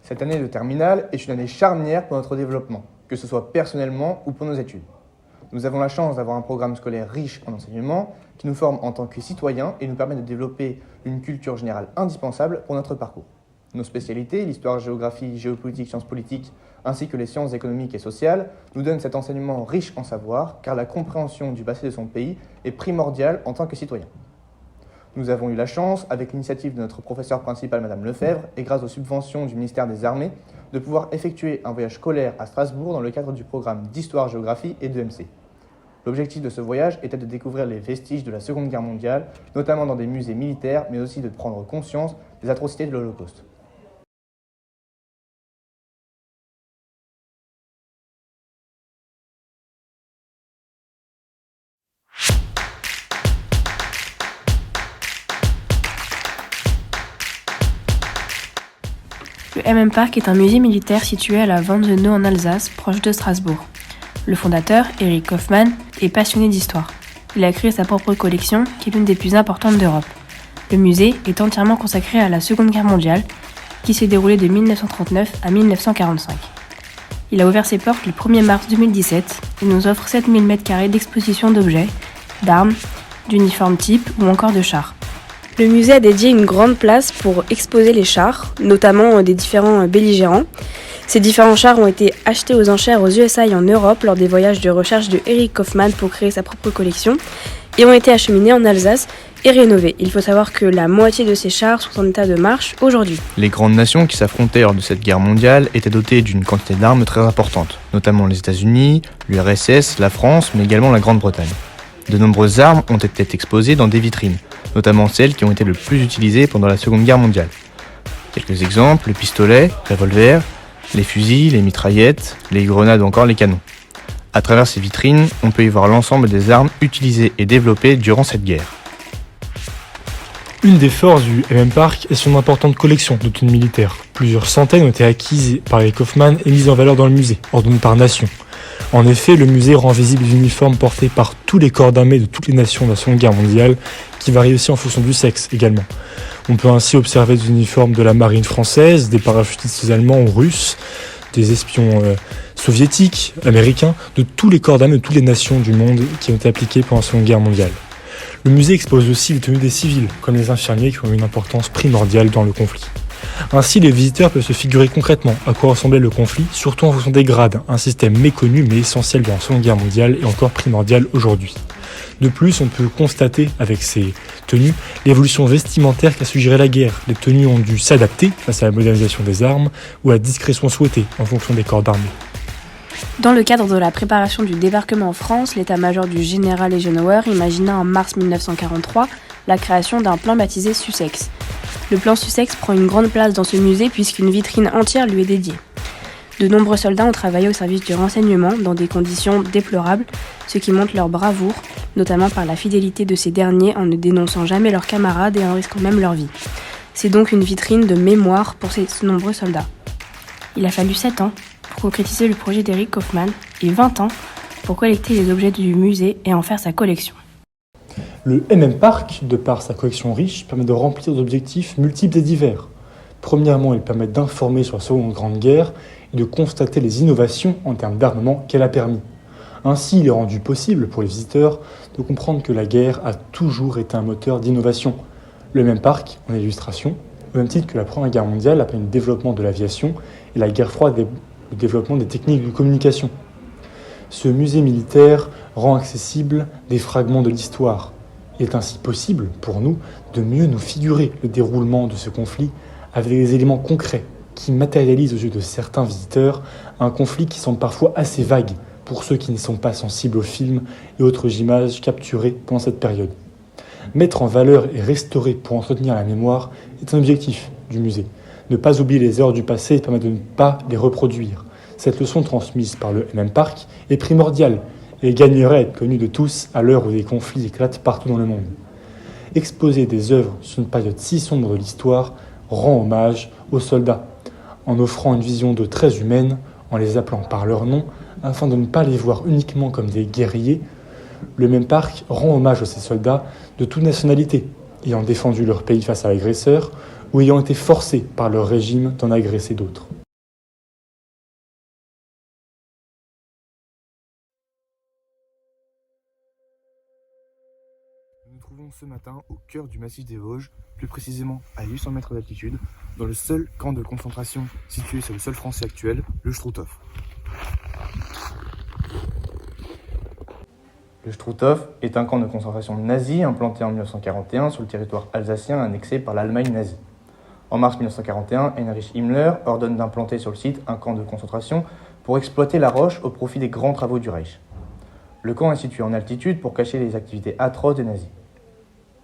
Cette année de terminale est une année charnière pour notre développement, que ce soit personnellement ou pour nos études. Nous avons la chance d'avoir un programme scolaire riche en enseignements qui nous forme en tant que citoyens et nous permet de développer une culture générale indispensable pour notre parcours. Nos spécialités, l'histoire, géographie, géopolitique, sciences politiques, ainsi que les sciences économiques et sociales, nous donnent cet enseignement riche en savoir, car la compréhension du passé de son pays est primordiale en tant que citoyen. Nous avons eu la chance, avec l'initiative de notre professeur principal, Madame Lefebvre, et grâce aux subventions du ministère des Armées, de pouvoir effectuer un voyage scolaire à Strasbourg dans le cadre du programme d'histoire-géographie et d'EMC. L'objectif de ce voyage était de découvrir les vestiges de la Seconde Guerre mondiale, notamment dans des musées militaires, mais aussi de prendre conscience des atrocités de l'Holocauste. Le MM Park est un musée militaire situé à la Wandenow en Alsace, proche de Strasbourg. Le fondateur, Erich Kaufmann, est passionné d'histoire. Il a créé sa propre collection, qui est l'une des plus importantes d'Europe. Le musée est entièrement consacré à la Seconde Guerre mondiale, qui s'est déroulée de 1939 à 1945. Il a ouvert ses portes le 1er mars 2017 et nous offre 7000 m² d'exposition d'objets, d'armes, d'uniformes types ou encore de chars. Le musée a dédié une grande place pour exposer les chars, notamment des différents belligérants. Ces différents chars ont été achetés aux enchères aux USA et en Europe lors des voyages de recherche de Erich Kaufmann pour créer sa propre collection et ont été acheminés en Alsace et rénovés. Il faut savoir que la moitié de ces chars sont en état de marche aujourd'hui. Les grandes nations qui s'affrontaient lors de cette guerre mondiale étaient dotées d'une quantité d'armes très importante, notamment les États-Unis, l'URSS, la France, mais également la Grande-Bretagne. De nombreuses armes ont été exposées dans des vitrines, notamment celles qui ont été le plus utilisées pendant la Seconde Guerre mondiale. Quelques exemples, le pistolet, le revolver, les fusils, les mitraillettes, les grenades ou encore les canons. À travers ces vitrines, on peut y voir l'ensemble des armes utilisées et développées durant cette guerre. Une des forces du MM Park est son importante collection de tenues militaires. Plusieurs centaines ont été acquises par Erich Kaufmann et mises en valeur dans le musée, ordonnées par nation. En effet, le musée rend visible les uniformes portés par tous les corps d'armée de toutes les nations de la Seconde Guerre mondiale, qui varient aussi en fonction du sexe également. On peut ainsi observer des uniformes de la marine française, des parachutistes allemands ou russes, des espions soviétiques, américains, de tous les corps d'armée de toutes les nations du monde qui ont été appliqués pendant la Seconde Guerre mondiale. Le musée expose aussi les tenues des civils, comme les infirmiers qui ont eu une importance primordiale dans le conflit. Ainsi, les visiteurs peuvent se figurer concrètement à quoi ressemblait le conflit, surtout en fonction des grades, un système méconnu mais essentiel dans la Seconde Guerre mondiale et encore primordial aujourd'hui. De plus, on peut constater avec ces tenues l'évolution vestimentaire qu'a suggéré la guerre. Les tenues ont dû s'adapter face à la modernisation des armes ou à la discrétion souhaitée en fonction des corps d'armée. Dans le cadre de la préparation du débarquement en France, l'état-major du général Eisenhower imagina en mars 1943 la création d'un plan baptisé Sussex. Le plan Sussex prend une grande place dans ce musée puisqu'une vitrine entière lui est dédiée. De nombreux soldats ont travaillé au service du renseignement dans des conditions déplorables, ce qui montre leur bravoure, notamment par la fidélité de ces derniers en ne dénonçant jamais leurs camarades et en risquant même leur vie. C'est donc une vitrine de mémoire pour ces nombreux soldats. Il a fallu 7 ans pour concrétiser le projet d'Erich Kaufmann et 20 ans pour collecter les objets du musée et en faire sa collection. Le MM Park, de par sa collection riche, permet de remplir des objectifs multiples et divers. Premièrement, il permet d'informer sur la Seconde Grande Guerre et de constater les innovations en termes d'armement qu'elle a permis. Ainsi, il est rendu possible pour les visiteurs de comprendre que la guerre a toujours été un moteur d'innovation. Le MM Park, en illustration, au même titre que la Première Guerre mondiale, a permis le développement de l'aviation et la guerre froide le développement des techniques de communication. Ce musée militaire rend accessible des fragments de l'histoire. Il est ainsi possible pour nous de mieux nous figurer le déroulement de ce conflit avec des éléments concrets qui matérialisent aux yeux de certains visiteurs un conflit qui semble parfois assez vague pour ceux qui ne sont pas sensibles aux films et autres images capturées pendant cette période. Mettre en valeur et restaurer pour entretenir la mémoire est un objectif du musée. Ne pas oublier les erreurs du passé permet de ne pas les reproduire. Cette leçon transmise par le MM Park est primordiale et gagnerait à être connue de tous à l'heure où des conflits éclatent partout dans le monde. Exposer des œuvres sur une période si sombre de l'histoire rend hommage aux soldats, en offrant une vision d'eux très humaine, en les appelant par leur nom, afin de ne pas les voir uniquement comme des guerriers. Le MM Park rend hommage à ces soldats de toute nationalité, ayant défendu leur pays face à l'agresseur ou ayant été forcés par leur régime d'en agresser d'autres. ce matin au cœur du massif des Vosges, plus précisément à 800 mètres d'altitude, dans le seul camp de concentration situé sur le sol français actuel, le Struthof. Le Struthof est un camp de concentration nazi implanté en 1941 sur le territoire alsacien annexé par l'Allemagne nazie. En mars 1941, Heinrich Himmler ordonne d'implanter sur le site un camp de concentration pour exploiter la roche au profit des grands travaux du Reich. Le camp est situé en altitude pour cacher les activités atroces des nazis.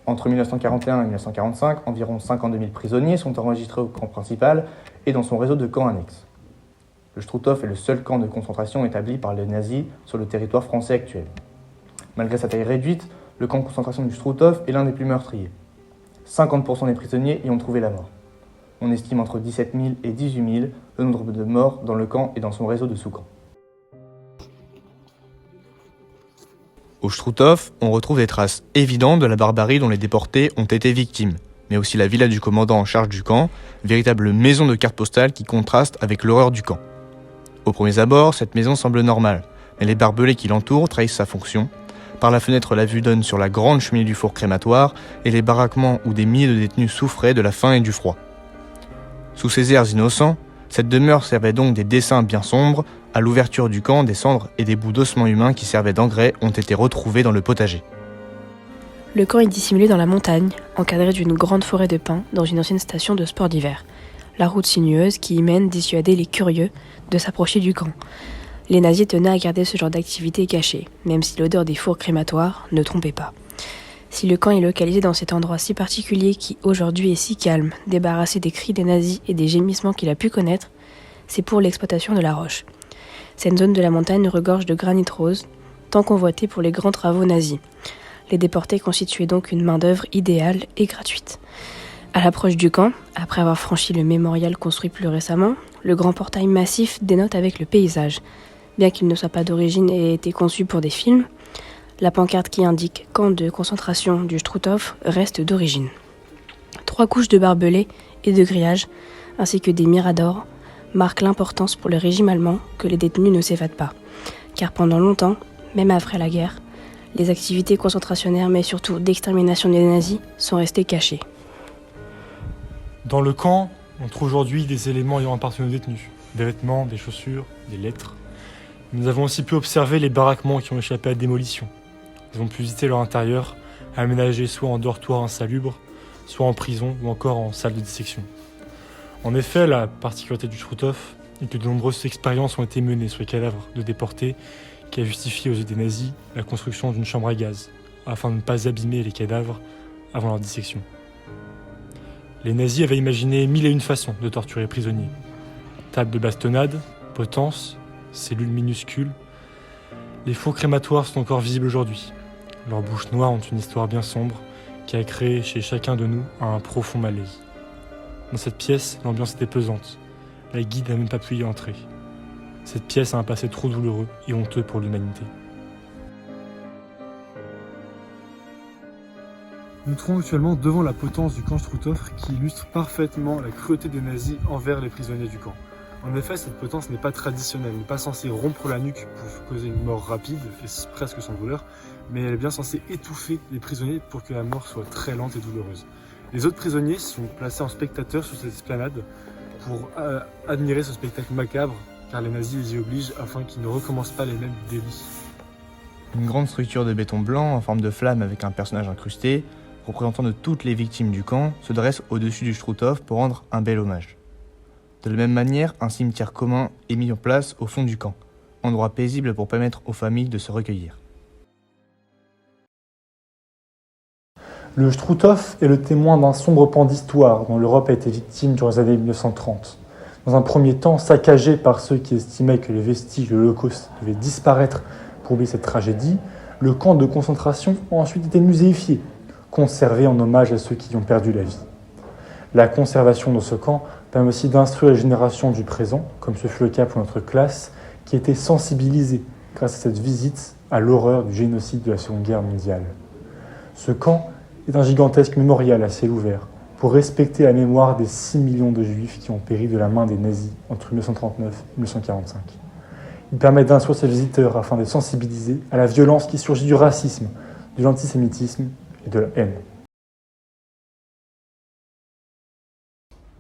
Entre 1941 et 1945, environ 52 000 prisonniers sont enregistrés au camp principal et dans son réseau de camps annexes. Le Struthof est le seul camp de concentration établi par les nazis sur le territoire français actuel. Malgré sa taille réduite, le camp de concentration du Struthof est l'un des plus meurtriers. 50% des prisonniers y ont trouvé la mort. On estime entre 17 000 et 18 000 le nombre de morts dans le camp et dans son réseau de sous-camps. Au Struthof, on retrouve des traces évidentes de la barbarie dont les déportés ont été victimes, mais aussi la villa du commandant en charge du camp, véritable maison de carte postale qui contraste avec l'horreur du camp. Au premier abord, cette maison semble normale, mais les barbelés qui l'entourent trahissent sa fonction. Par la fenêtre, la vue donne sur la grande cheminée du four crématoire et les baraquements où des milliers de détenus souffraient de la faim et du froid. Sous ces airs innocents, cette demeure servait donc des dessins bien sombres. À l'ouverture du camp, des cendres et des bouts d'ossements humains qui servaient d'engrais ont été retrouvés dans le potager. Le camp est dissimulé dans la montagne, encadré d'une grande forêt de pins dans une ancienne station de sport d'hiver. La route sinueuse qui y mène dissuadait les curieux de s'approcher du camp. Les nazis tenaient à garder ce genre d'activité cachée, même si l'odeur des fours crématoires ne trompait pas. Si le camp est localisé dans cet endroit si particulier qui aujourd'hui est si calme, débarrassé des cris des nazis et des gémissements qu'il a pu connaître, c'est pour l'exploitation de la roche. Cette zone de la montagne regorge de granit rose, tant convoité pour les grands travaux nazis. Les déportés constituaient donc une main-d'œuvre idéale et gratuite. À l'approche du camp, après avoir franchi le mémorial construit plus récemment, le grand portail massif dénote avec le paysage. Bien qu'il ne soit pas d'origine et ait été conçu pour des films, la pancarte qui indique camp de concentration du Struthof reste d'origine. 3 couches de barbelés et de grillages, ainsi que des miradors, marque l'importance pour le régime allemand que les détenus ne s'évadent pas. Car pendant longtemps, même après la guerre, les activités concentrationnaires, mais surtout d'extermination des nazis, sont restées cachées. Dans le camp, on trouve aujourd'hui des éléments ayant appartenu aux détenus. Des vêtements, des chaussures, des lettres. Nous avons aussi pu observer les baraquements qui ont échappé à démolition. Nous avons pu visiter leur intérieur, aménagé soit en dortoir insalubre, soit en prison ou encore en salle de dissection. En effet, la particularité du Struthof est que de nombreuses expériences ont été menées sur les cadavres de déportés qui a justifié aux yeux des nazis la construction d'une chambre à gaz, afin de ne pas abîmer les cadavres avant leur dissection. Les nazis avaient imaginé 1001 façons de torturer les prisonniers. Table de bastonnade, potence, cellules minuscules. Les fours crématoires sont encore visibles aujourd'hui. Leurs bouches noires ont une histoire bien sombre qui a créé chez chacun de nous un profond malaise. Dans cette pièce, l'ambiance était pesante. La guide n'a même pas pu y entrer. Cette pièce a un passé trop douloureux et honteux pour l'humanité. Nous nous trouvons actuellement devant la potence du camp Struthof qui illustre parfaitement la cruauté des nazis envers les prisonniers du camp. En effet, cette potence n'est pas traditionnelle, elle n'est pas censée rompre la nuque pour causer une mort rapide, et presque sans douleur, mais elle est bien censée étouffer les prisonniers pour que la mort soit très lente et douloureuse. Les autres prisonniers sont placés en spectateurs sur cette esplanade pour admirer ce spectacle macabre, car les nazis les y obligent afin qu'ils ne recommencent pas les mêmes délits. Une grande structure de béton blanc en forme de flamme avec un personnage incrusté, représentant de toutes les victimes du camp, se dresse au-dessus du Struthof pour rendre un bel hommage. De la même manière, un cimetière commun est mis en place au fond du camp, endroit paisible pour permettre aux familles de se recueillir. Le Struthof est le témoin d'un sombre pan d'histoire dont l'Europe a été victime durant les années 1930. Dans un premier temps, saccagé par ceux qui estimaient que les vestiges de l'Holocauste devaient disparaître pour oublier cette tragédie, le camp de concentration a ensuite été muséifié, conservé en hommage à ceux qui y ont perdu la vie. La conservation de ce camp permet aussi d'instruire les générations du présent, comme ce fut le cas pour notre classe, qui était sensibilisée grâce à cette visite à l'horreur du génocide de la Seconde Guerre mondiale. Ce camp est un gigantesque mémorial à ciel ouvert pour respecter la mémoire des 6 millions de juifs qui ont péri de la main des nazis entre 1939 et 1945. Il permet d'instruire ses visiteurs afin de sensibiliser à la violence qui surgit du racisme, de l'antisémitisme et de la haine.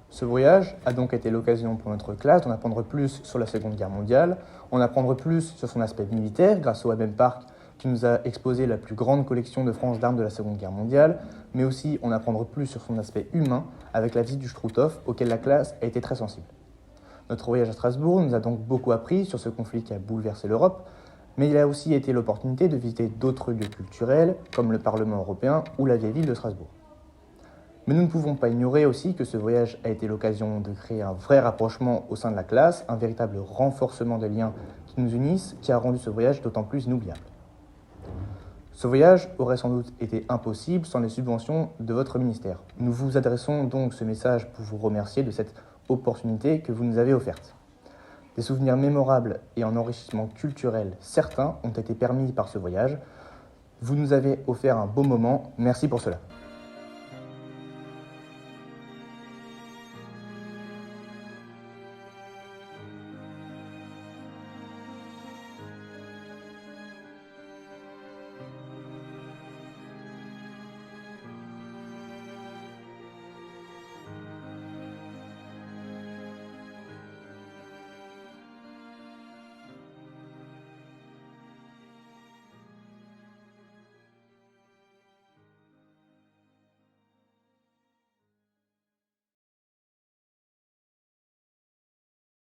Ce voyage a donc été l'occasion pour notre classe d'en apprendre plus sur la Seconde Guerre mondiale, en apprendre plus sur son aspect militaire grâce au MM Park qui nous a exposé la plus grande collection de France d'armes de la Seconde Guerre mondiale, mais aussi en apprendre plus sur son aspect humain avec la visite du Struthof auquel la classe a été très sensible. Notre voyage à Strasbourg nous a donc beaucoup appris sur ce conflit qui a bouleversé l'Europe, mais il a aussi été l'opportunité de visiter d'autres lieux culturels comme le Parlement européen ou la vieille ville de Strasbourg. Mais nous ne pouvons pas ignorer aussi que ce voyage a été l'occasion de créer un vrai rapprochement au sein de la classe, un véritable renforcement des liens qui nous unissent, qui a rendu ce voyage d'autant plus inoubliable. Ce voyage aurait sans doute été impossible sans les subventions de votre ministère. Nous vous adressons donc ce message pour vous remercier de cette opportunité que vous nous avez offerte. Des souvenirs mémorables et un enrichissement culturel certains ont été permis par ce voyage. Vous nous avez offert un beau moment, merci pour cela.